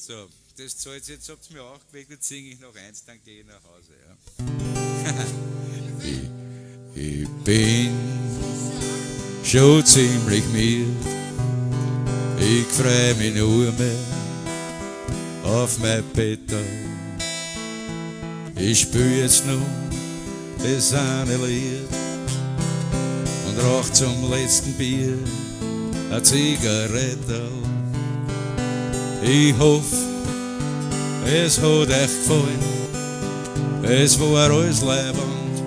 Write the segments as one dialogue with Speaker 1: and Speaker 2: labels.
Speaker 1: So, das zahlt jetzt, habt ihr mir auch geweckt, jetzt singe ich noch eins, dann gehe ich nach Hause. Ja. ich bin schon ziemlich müde, ich freu mich nur mehr auf mein Bett. Ich spür jetzt noch das eine Lied und rauch zum letzten Bier eine Zigarette. Ich hoffe, es hat euch gefallen, es war alles leibend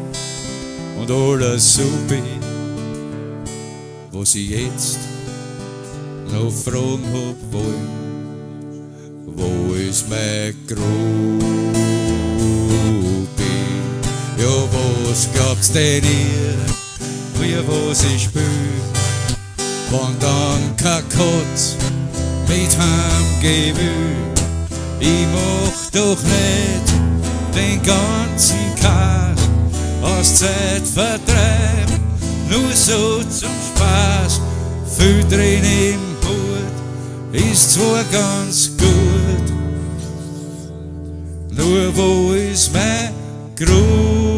Speaker 1: und alles super, was ich jetzt noch fragen hab wollen. Wo ist mein Gruppi? Ja, was glaubt's denn ihr, wie was ich spür, wann dann kein Katz mit heimgehen will? Ich mach doch nicht den ganzen Kass aus Zeitvertreib, nur so zum Spaß. Viel drin im Hut ist zwar ganz gut, nur wo ist mein Gruppi?